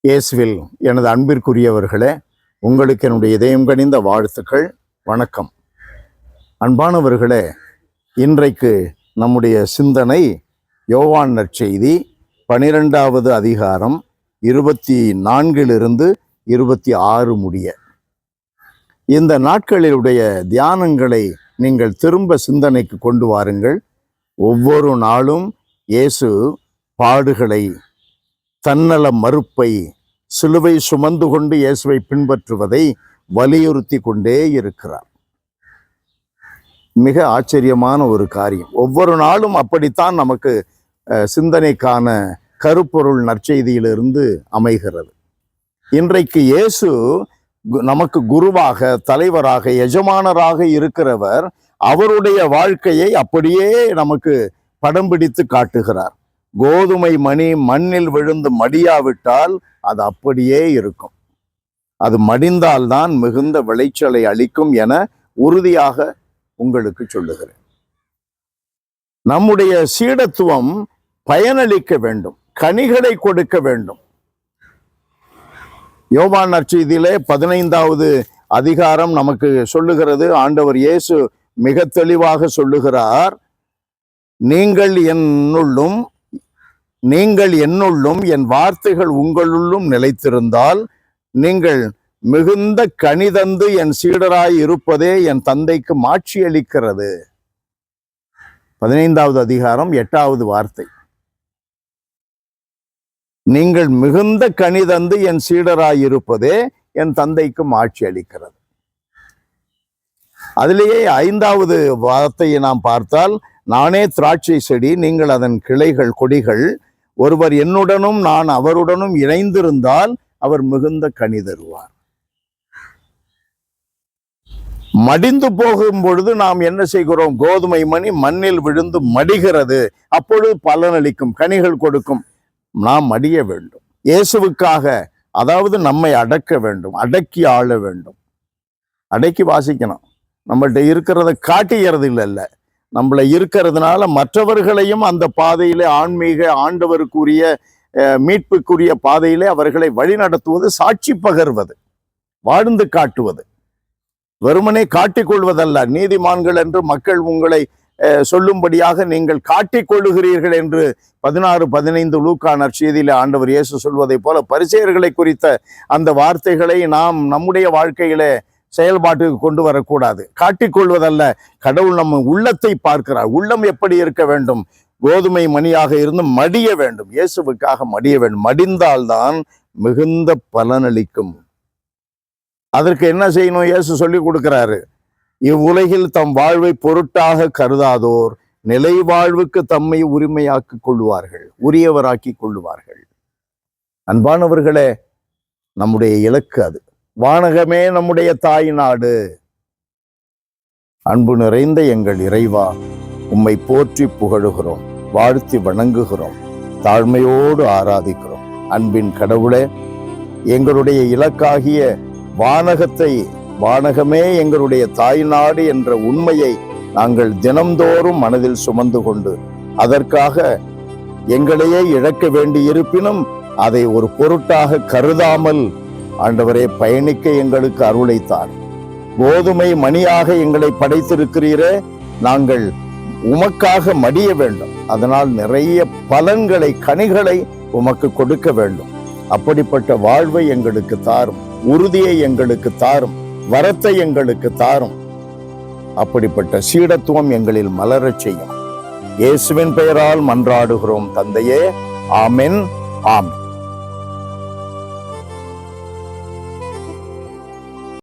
இயேசுவில் எனது அன்பிற்குரியவர்களே, உங்களுக்கு என்னுடைய இதயம் கனிந்த வாழ்த்துக்கள். வணக்கம். அன்பானவர்களே, இன்றைக்கு நம்முடைய சிந்தனை யோவான் நற்செய்தி 12வது அதிகாரம் 24 26 முடிய. இந்த நாட்களிலுடைய தியானங்களை நீங்கள் திரும்ப சிந்தனைக்கு கொண்டு வாருங்கள். ஒவ்வொரு நாளும் இயேசு பாடுகளை, தன்னல மறுப்பை, சிலுவை சுமந்து கொண்டு இயேசுவை பின்பற்றுவதை வலியுறுத்தி கொண்டே இருக்கிறார். மிக ஆச்சரியமான ஒரு காரியம். ஒவ்வொரு நாளும் அப்படித்தான் நமக்கு சிந்தனைக்கான கருப்பொருள் நற்செய்தியிலிருந்து அமைகிறது. இன்றைக்கு இயேசு நமக்கு குருவாக, தலைவராக, எஜமானராக இருக்கிறவர். அவருடைய வாழ்க்கையை அப்படியே நமக்கு படம் பிடித்து காட்டுகிறார். கோதுமை மணி மண்ணில் விழுந்து மடியாவிட்டால் அது அப்படியே இருக்கும். அது மடிந்தால்தான் மிகுந்த விளைச்சலை அளிக்கும் என உறுதியாக உங்களுக்கு சொல்லுகிறேன். நம்முடைய சீடத்துவம் பயனளிக்க வேண்டும், கனிகளை கொடுக்க வேண்டும். யோவான் நற்செய்தியிலே 15வது அதிகாரம் நமக்கு சொல்லுகிறது. ஆண்டவர் இயேசு மிக தெளிவாக சொல்லுகிறார், நீங்கள் என்னுள்ளும் என் வார்த்தைகள் உங்களுள்ளும் நிலைத்திருந்தால் நீங்கள் மிகுந்த கனிதந்து என் சீடராய் இருப்பதே என் தந்தைக்கு மாட்சி அளிக்கிறது. 15வது அதிகாரம் 8வது வார்த்தை. நீங்கள் மிகுந்த கனிதந்து என் சீடராய் இருப்பதே என் தந்தைக்கு மாட்சி அளிக்கிறது. அதிலேயே 5வது வார்த்தையை நாம் பார்த்தால், நானே திராட்சை செடி, நீங்கள் அதன் கிளைகள், கொடிகள். ஒருவர் என்னுடனும் நான் அவருடனும் இணைந்திருந்தால் அவர் மிகுந்த கனி தருவார். மடிந்து போகும் பொழுது நாம் என்ன செய்கிறோம்? கோதுமை மணி மண்ணில் விழுந்து மடிகிறது. அப்பொழுது பலனளிக்கும், கனிகள் கொடுக்கும். நாம் மடிய வேண்டும் இயேசுவுக்காக. அதாவது நம்மை அடக்க வேண்டும், அடக்கி ஆள வேண்டும். அடக்கி வாசிக்கணும். நம்மள்ட்ட இருக்கிறத காட்டுகிறது இல்ல, நம்மள இருக்கிறதுனால மற்றவர்களையும் அந்த பாதையிலே, ஆன்மீக ஆண்டவருக்குரிய மீட்புக்குரிய பாதையிலே அவர்களை வழிநடத்துவது, சாட்சி பகர்வது, வாழ்ந்து காட்டுவது. வெறுமனே காட்டிக்கொள்வதல்ல. நீதிமான்கள் என்று மக்கள் உங்களை சொல்லும்படியாக நீங்கள் காட்டிக்கொள்ளுகிறீர்கள் என்று 16-15 லூக்கா நற்செய்தியிலே ஆண்டவர் இயேசு சொல்வதை போல பரிசேயர்களை குறித்த அந்த வார்த்தைகளை நாம் நம்முடைய வாழ்க்கையிலே செயல்பாட்டுக்கு கொண்டு வரக்கூடாது. காட்டிக்கொள்வதல்ல. கடவுள் நம்ம உள்ளத்தை பார்க்கிறார். உள்ளம் எப்படி இருக்க வேண்டும்? கோதுமை மணியாக இருந்து மடிய வேண்டும், இயேசுவுக்காக மடிய வேண்டும். மடிந்தால்தான் மிகுந்த பலனளிக்கும். அதற்கு என்ன செய்யணும்? இயேசு சொல்லி கொடுக்கிறாரு. இவ்வுலகில் தம் வாழ்வை பொருட்டாக கருதாதோர் நிலை வாழ்வுக்கு தம்மை உரிமையாக்கி கொள்வார்கள், உரியவராக்கி கொள்வார்கள். அன்பானவர்களே, நம்முடைய இலக்கு அது. வானகமே நம்முடைய தாய் நாடு. அன்பு நிறைந்த எங்கள் இறைவா, உம்மை போற்றி புகழுகிறோம், வாழ்த்தி வணங்குகிறோம், தாழ்மையோடு ஆராதிக்கிறோம். அன்பின் கடவுளே, எங்களுடைய இலக்காகிய வானகத்தை, வானகமே எங்களுடைய தாய்நாடு என்ற உண்மையை நாங்கள் தினம்தோறும் மனதில் சுமந்து கொண்டு, அதற்காக எங்களையே இழக்க வேண்டி இருப்பினும் அதை ஒரு பொருட்டாக கருதாமல் ஆண்டவரே பயணிக்க எங்களுக்கு அருளைத்தார். கோதுமை மணியாக எங்களை படைத்திருக்கிறீரே, நாங்கள் உமக்காக மடிய வேண்டும். அதனால் நிறைய பலன்களை, கனிகளை உமக்கு கொடுக்க வேண்டும். அப்படிப்பட்ட வாழ்வை எங்களுக்கு தாரும், உறுதியை எங்களுக்கு தாரும், வரத்தை எங்களுக்கு தாரும். அப்படிப்பட்ட சீடத்துவம் எங்களில் மலரச் செய்யும். இயேசுவின் பெயரால் மன்றாடுகிறோம் தந்தையே. ஆமென், ஆமென்.